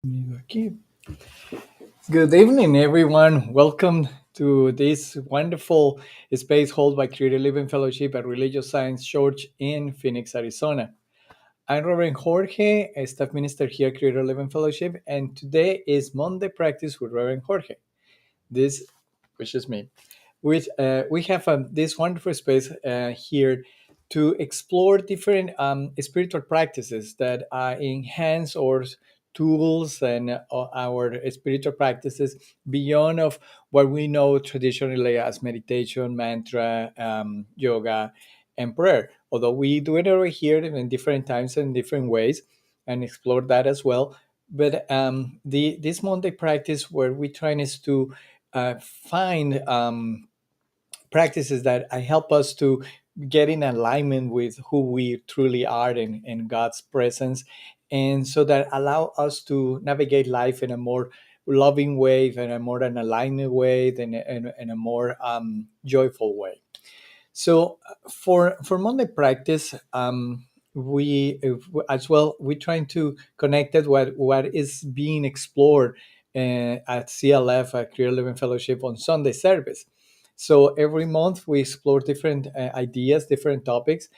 Aquí. Good evening, everyone. Welcome to this wonderful space held by Creative Living Fellowship at Religious Science Church in Phoenix, Arizona. I'm Reverend Jorge, a staff minister here at Creative Living Fellowship, and today is Monday Practice with Reverend Jorge. This, which is me, which we have this wonderful space here to explore different spiritual practices that enhance our tools and our spiritual practices beyond of what we know traditionally as meditation, mantra, yoga, and prayer. Although we do it over here in different times and different ways, and explore that as well. But the this Monday practice where we try is to find practices that help us to get in alignment with who we truly are in God's presence, and so that allow us to navigate life in a more loving way, in a more an aligned way, in a more joyful way. So for Monday practice, we as well we trying to connect it what is being explored at CLF at Creative Living Fellowship on Sunday service. So every month we explore different ideas, different topics,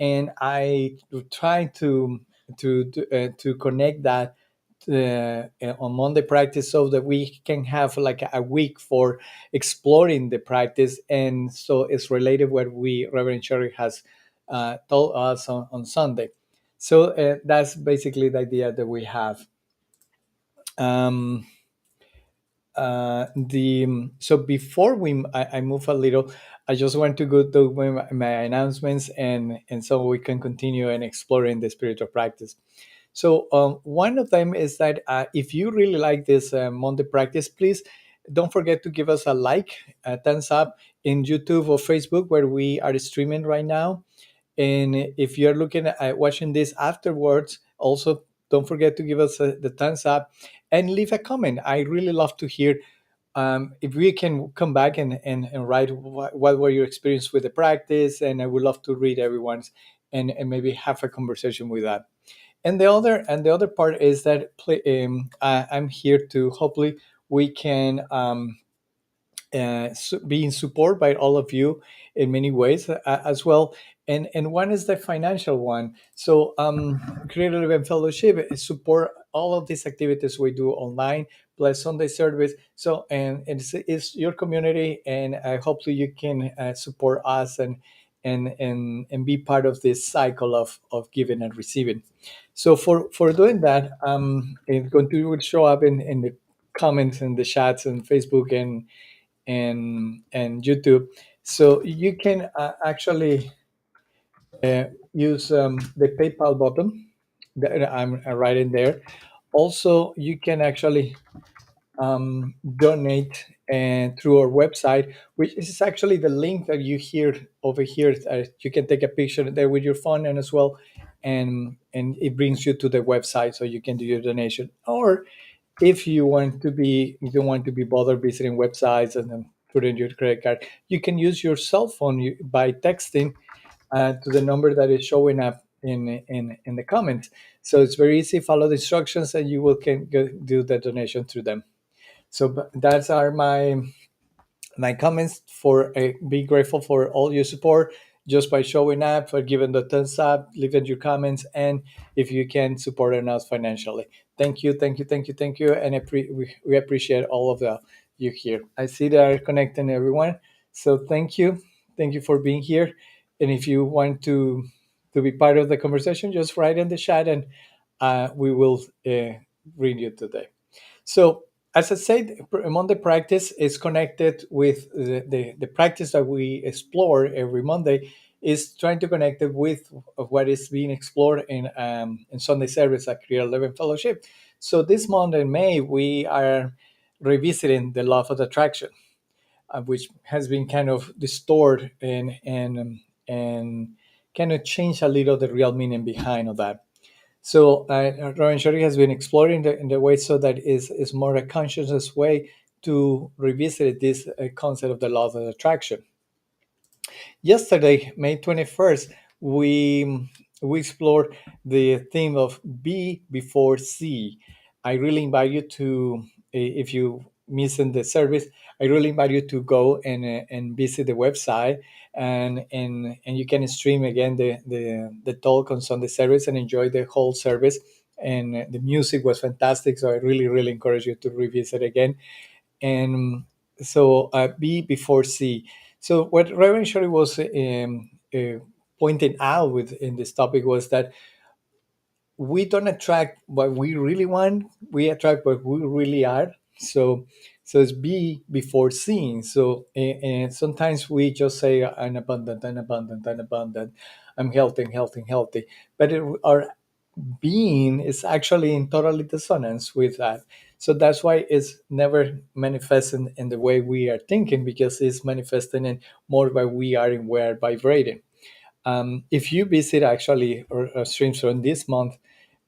and I try to connect that on Monday practice so that we can have like a week for exploring the practice. And so it's related what we Reverend Sherry has told us on Sunday. So that's basically the idea that we have. Um, the so before I move a little, I just want to go to my announcements, and so we can continue and exploring the spiritual practice. So one of them is that if you really like this Monday practice, please don't forget to give us a like, a thumbs up in YouTube or Facebook where we are streaming right now. And if you're looking at watching this afterwards, also don't forget to give us the thumbs up and leave a comment. I really love to hear if we can come back and write what were your experience with the practice, and I would love to read everyone's and maybe have a conversation with that. And the other part is that I'm here to hopefully we can be in support by all of you in many ways as well. And one is the financial one. So Creative Event Fellowship support all of these activities we do online plus Sunday service. So and it's your community, and hopefully you can support us and be part of this cycle of giving and receiving. So for doing that, it's going to show up in the comments and the chats and Facebook and YouTube. So you can actually use the PayPal button that I'm writing there. Also, you can actually donate through our website, which is actually the link that you hear over here. You can take a picture there with your phone and as well, and it brings you to the website so you can do your donation. Or if you don't want to be bothered visiting websites and then put in your credit card, you can use your cell phone by texting to the number that is showing up in the comments. So it's very easy. Follow the instructions, and you will can go do the donation through them. So that's are my comments for be grateful for all your support just by showing up, for giving the thumbs up, leaving your comments, and if you can support us financially. Thank you, thank you, thank you, thank you, and we appreciate all of the you here. I see that are connecting everyone, so thank you for being here. And if you want to be part of the conversation, just write in the chat, and we will read you today. So, as I said, Monday practice is connected with the practice that we explore every Monday is trying to connect it with what is being explored in Sunday service at Creative Living Fellowship. So this month in May, we are revisiting the law of attraction, which has been kind of distorted and kind of changed a little the real meaning behind of that. So Rowan Shori has been exploring in the way so that is more a conscious way to revisit this concept of the law of attraction. Yesterday, May 21st, we explored the theme of be before see. I really invite you to, if you missing the service, I really invite you to go and visit the website, and you can stream again the talk on Sunday service and enjoy the whole service. And the music was fantastic, so I really encourage you to revisit again. And so B before C. So what Reverend Shari was pointing out with in this topic was that we don't attract what we really want, we attract what we really are. So it's be before seeing. So and sometimes we just say I'm abundant, I'm abundant, I'm abundant, I'm healthy, healthy, healthy, but our being is actually in totally dissonance with that. So that's why it's never manifesting in the way we are thinking, because it's manifesting in more by we are and we're vibrating. If you visit actually or streams from this month,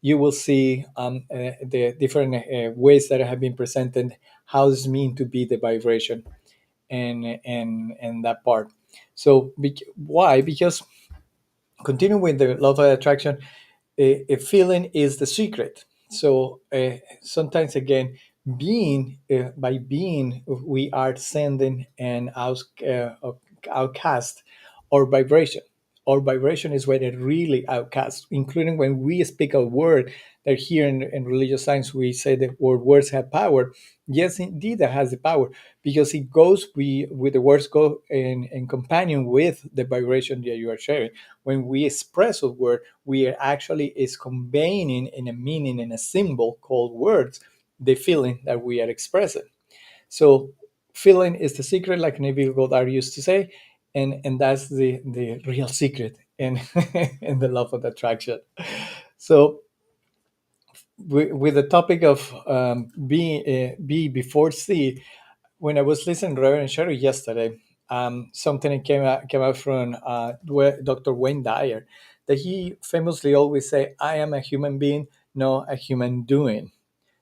you will see the different ways that have been presented. How does it mean to be the vibration and that part? So why? Because continuing with the law of attraction, a feeling is the secret. So sometimes again, being by being, we are sending an outcast or vibration. Or vibration is when it really outcasts, including when we speak a word that here in religious science we say that words have power. Yes, indeed, that has the power, because it goes with the words go in companion with the vibration that you are sharing. When we express a word, we are actually is conveying in a meaning, in a symbol called words, the feeling that we are expressing. So feeling is the secret, like Neville Goddard used to say, and that's the real secret in in the law of attraction. So with the topic of be before C, when I was listening to Reverend Sherry yesterday, something that came out from Dr. Wayne Dyer, that he famously always say, "I am a human being, not a human doing."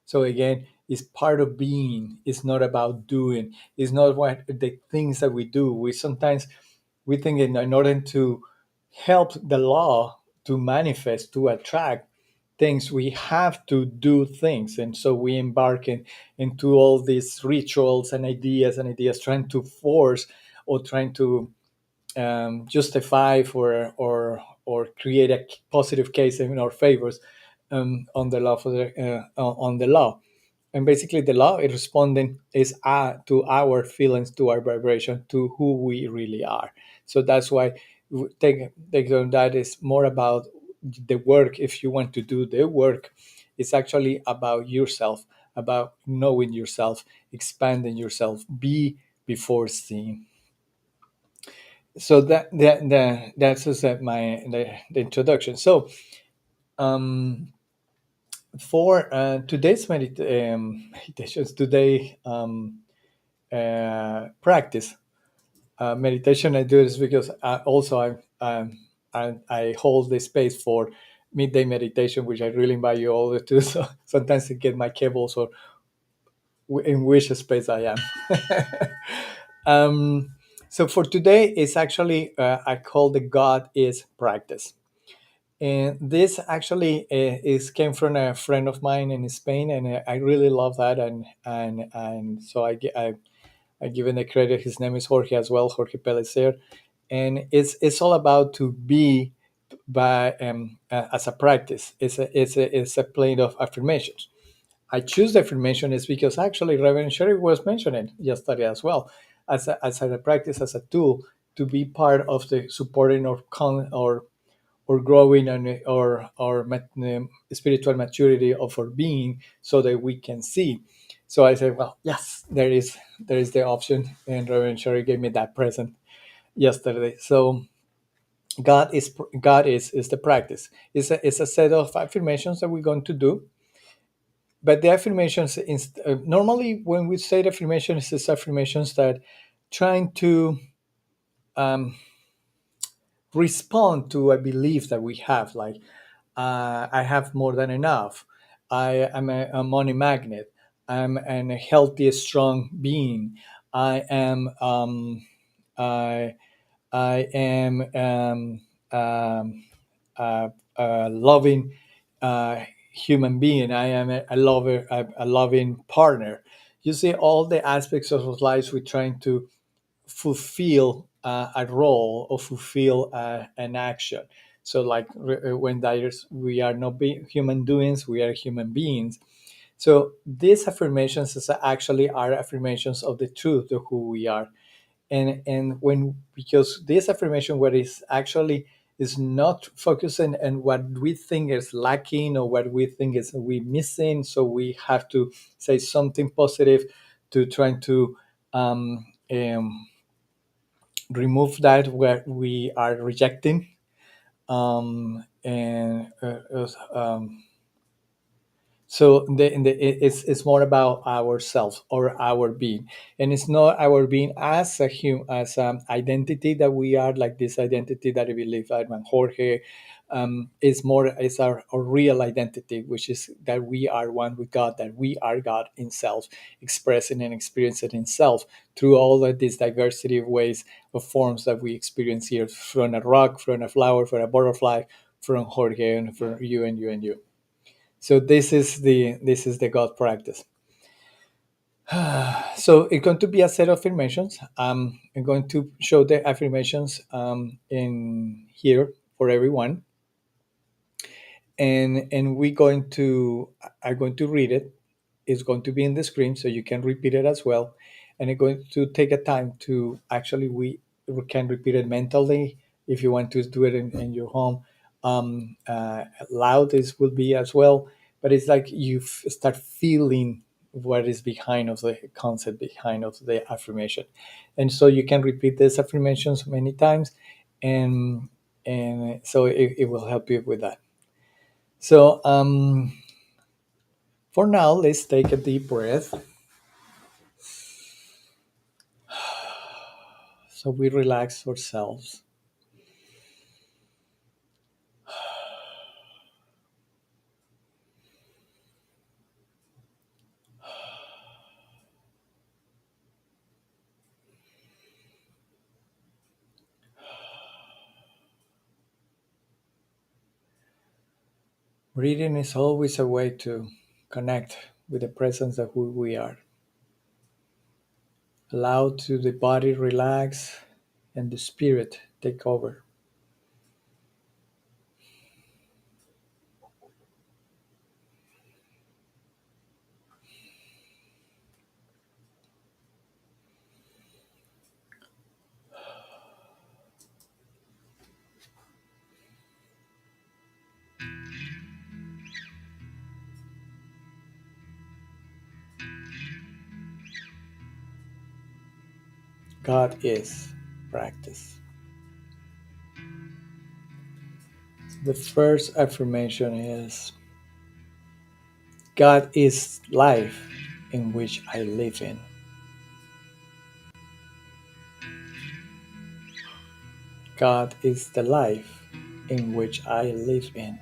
So again, it's part of being. It's not about doing. It's not what the things that we do. We sometimes we think in order to help the law to manifest, to attract things, we have to do things. And so we embark into all these rituals and ideas, trying to force or trying to justify for or create a positive case in our favors on the law for on the law. And basically the law is responding is to our feelings, to our vibration, to who we really are. So that's why take on that is more about the work. If you want to do the work, it's actually about yourself, about knowing yourself, expanding yourself, be before seeing. So that's just the introduction. So um, for today's meditations today practice meditation, I do this because also I hold the space for midday meditation, which I really invite you all to do. So sometimes to get my cables or in which space I am. um, so for today, it's actually I call the God is practice. And this actually is came from a friend of mine in Spain, and I really love that. And so I given the credit. His name is Jorge as well, Jorge Pellicer, and it's all about to be by as a practice. It's a plane of affirmations. I choose the affirmation is because actually Reverend Sherry was mentioning yesterday as well, as a practice, as a tool to be part of the supporting or growing and spiritual maturity of our being, so that we can see. So I said, well, yes, there is the option, and Reverend Sherry gave me that present yesterday. So God is the practice. It's a set of affirmations that we're going to do. But the affirmations, normally when we say the affirmations, it's affirmations that trying to um, respond to a belief that we have, like I have more than enough, I am a money magnet, I'm a healthy, strong being, I am I, I am loving, human being. I am a lover, a loving partner. You see all the aspects of our lives we're trying to fulfill a role or fulfill an action. So like when there's, we are not human doings, we are human beings. So these affirmations is actually are affirmations of the truth of who we are. And when, because this affirmation, what is actually is not focusing on what we think is lacking or what we think is we missing, so we have to say something positive to trying to um, um, remove that where we are rejecting, and so it's more about ourselves or our being, and it's not our being as a as an identity that we are, like this identity that I believe I'm Jorge. Is more is our real identity, which is that we are one with God, that we are God in self, expressing and experiencing in self through all of this diversity of ways of forms that we experience here, from a rock, from a flower, from a butterfly, from Jorge, and from you and you and you. So this is the God practice. So it's going to be a set of affirmations. I'm going to show the affirmations in here for everyone, and we're going to are going to read it. It's going to be in the screen, so you can repeat it as well. And it's going to take a time to actually we can repeat it mentally if you want to do it in your home. Loud this will be as well, but it's like you start feeling what is behind of the concept behind of the affirmation, and so you can repeat these affirmations many times, and so it will help you with that. So for now, let's take a deep breath. So we relax ourselves. Breathing is always a way to connect with the presence of who we are. Allow to the body relax and the spirit take over. God is practice. The first affirmation is God is life in which I live in. God is the life in which I live in.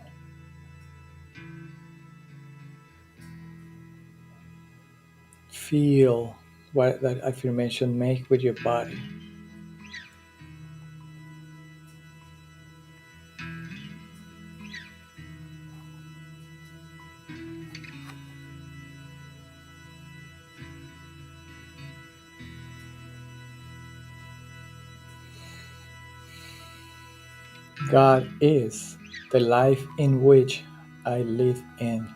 Feel what that affirmation make with your body. God is the life in which I live in.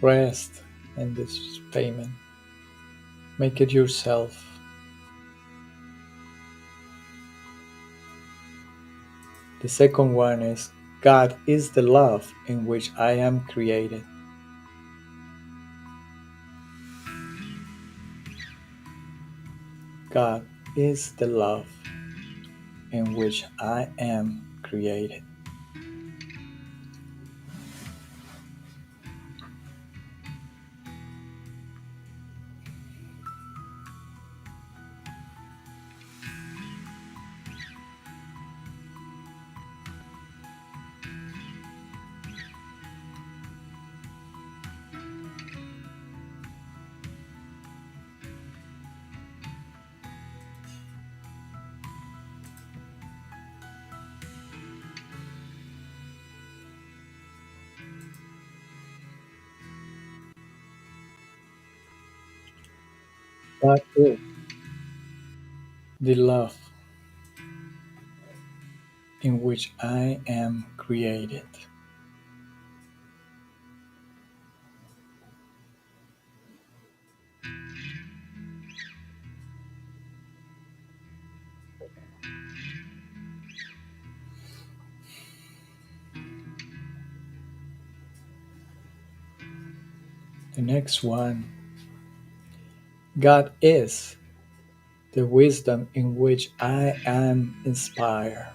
Rest in this payment. Make it yourself. The second one is God is the love in which I am created. God is the love in which I am created. God is the love in which I am created. The next one, God is the wisdom in which I am inspired.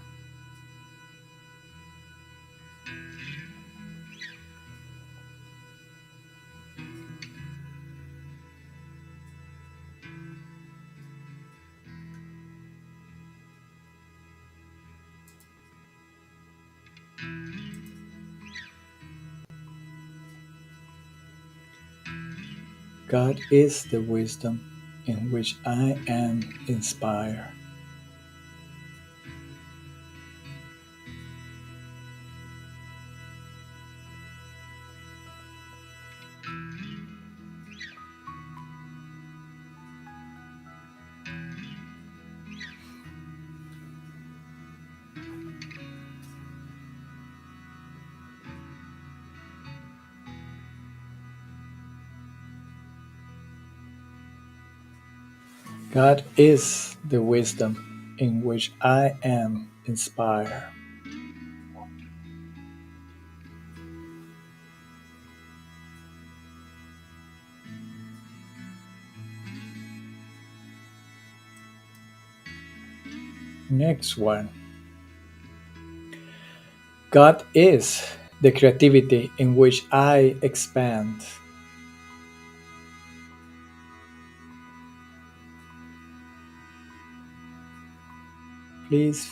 God is the wisdom in which I am inspired. God is the wisdom in which I am inspired. Next one. God is the creativity in which I expand. Please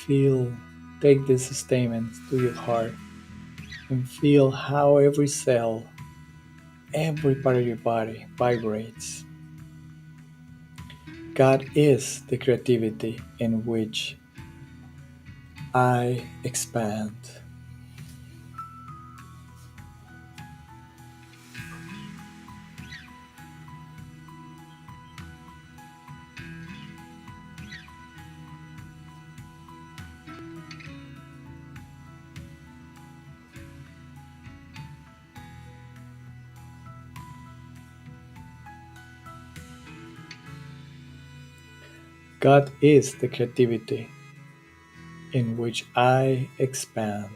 take this statement to your heart and feel how every cell, every part of your body vibrates. God is the creativity in which I expand. God is the creativity in which I expand.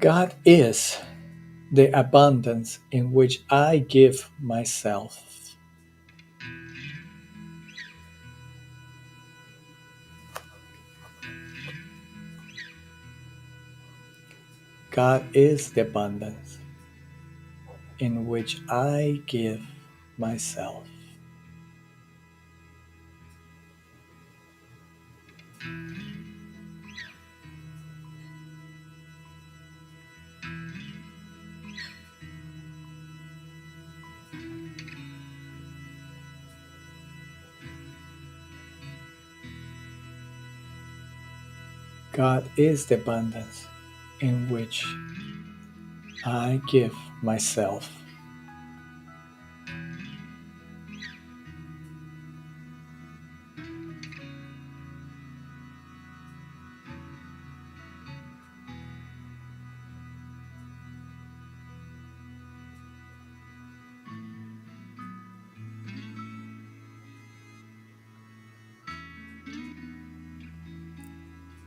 God is the abundance in which I give myself. God is the abundance in which I give myself. God is the abundance in which I give myself.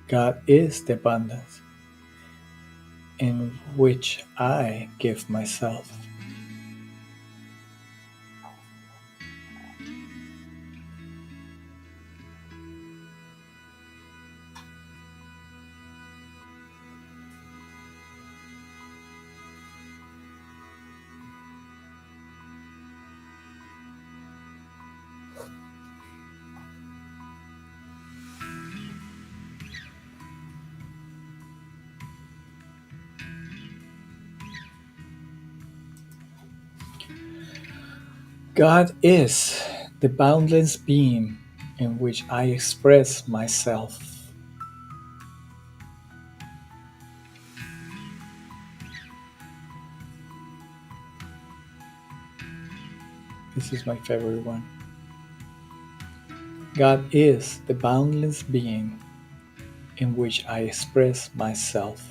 God is the abundance in which I give myself. God is the boundless being in which I express myself. This is my favorite one. God is the boundless being in which I express myself.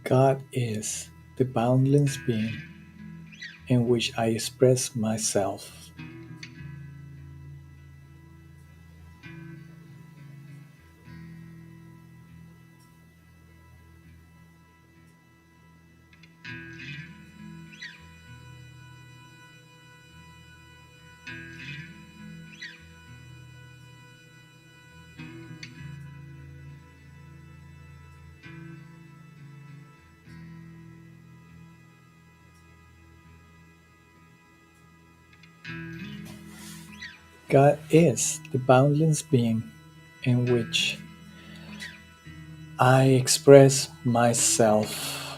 God is the boundless being in which I express myself. God is the boundless being in which I express myself.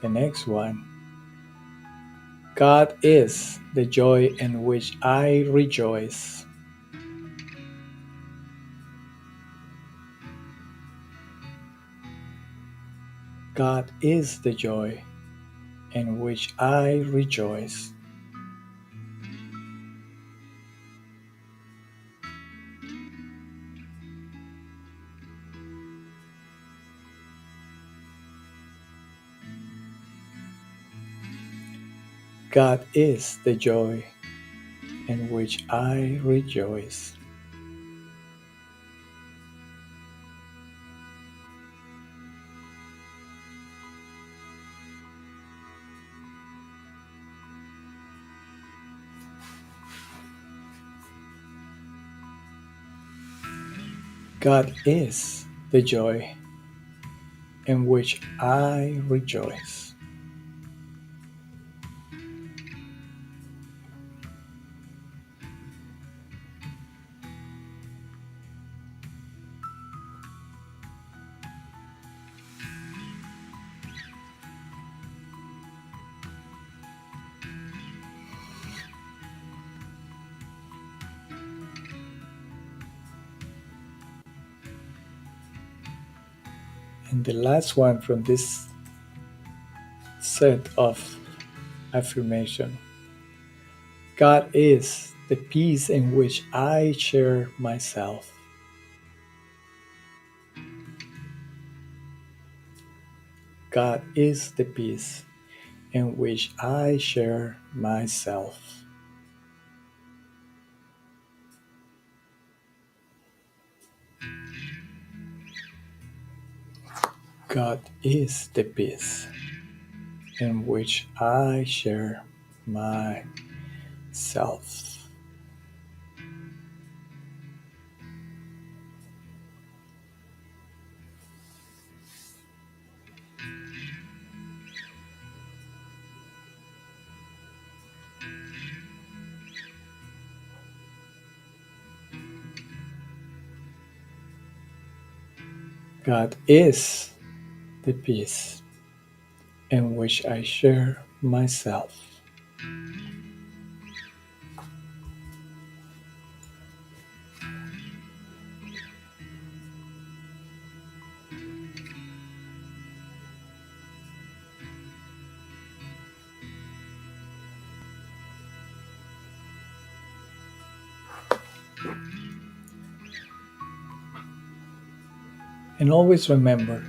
The next one. God is the joy in which I rejoice. God is the joy in which I rejoice. God is the joy in which I rejoice. God is the joy in which I rejoice. And the last one from this set of affirmation. God is the peace in which I share myself. God is the peace in which I share myself. God is the peace in which I share myself. God is the peace in which I share myself. And always remember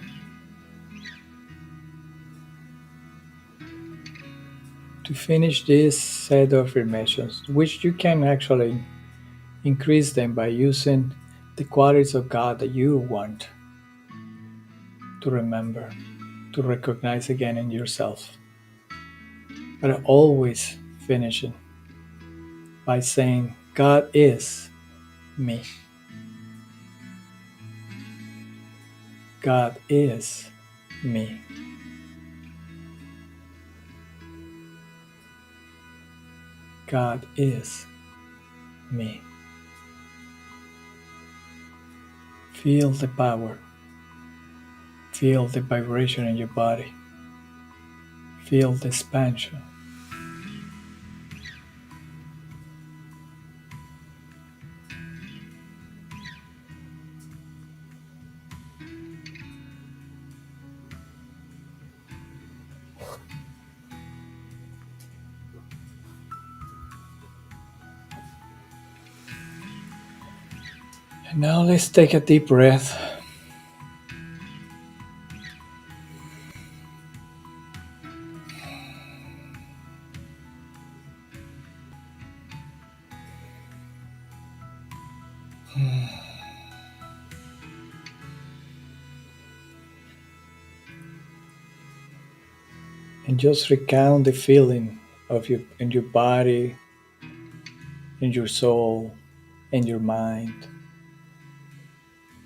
to finish this set of affirmations, which you can actually increase them by using the qualities of God that you want to remember, to recognize again in yourself. But always finishing by saying, God is me. God is me. God is me. Feel the power. Feel the vibration in your body. Feel the expansion. And now let's take a deep breath. And just recount the feeling of you in your body, in your soul, in your mind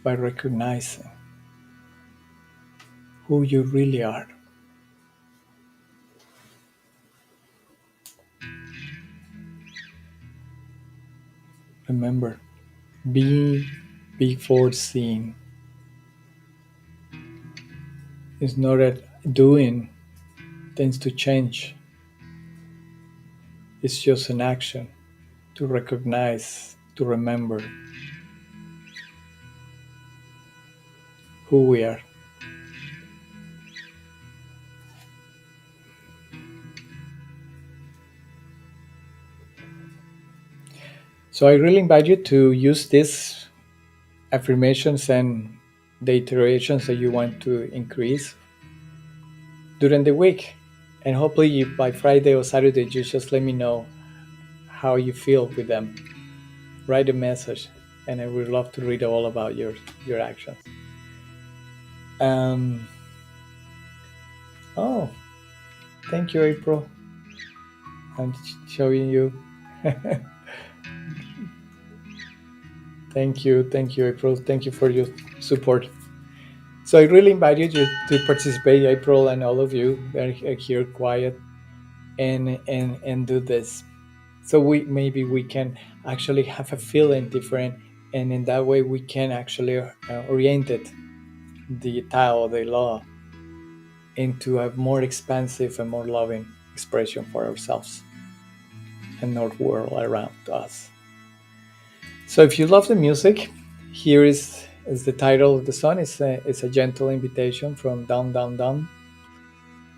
by recognizing who you really are. Remember, being before seeing is not a doing things to change. It's just an action to recognize, to remember who we are. So I really invite you to use these affirmations and the iterations that you want to increase during the week. And hopefully by Friday or Saturday, you just let me know how you feel with them. Write a message, and I would love to read all about your actions. Um, oh, thank you, April. I'm showing you. Thank you, April. Thank you for your support. So I really invite you to participate, April, and all of you that are here quiet and do this. So we can actually have a feeling different, and in that way we can actually orient it, the Tao, the law, into a more expansive and more loving expression for ourselves and our world around us. So if you love the music, here is the title of the song. It's a gentle invitation from Down Down Down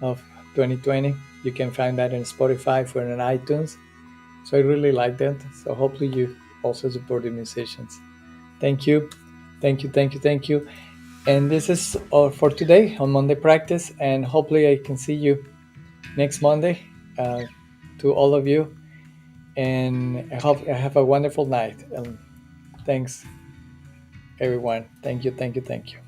of 2020. You can find that in Spotify or in iTunes. So I really like that. So hopefully you also support the musicians. Thank you. Thank you. Thank you. Thank you. And this is all for today on Monday Practice. And hopefully I can see you next Monday. To all of you. And I hope I have a wonderful night. And thanks, everyone. Thank you. Thank you. Thank you.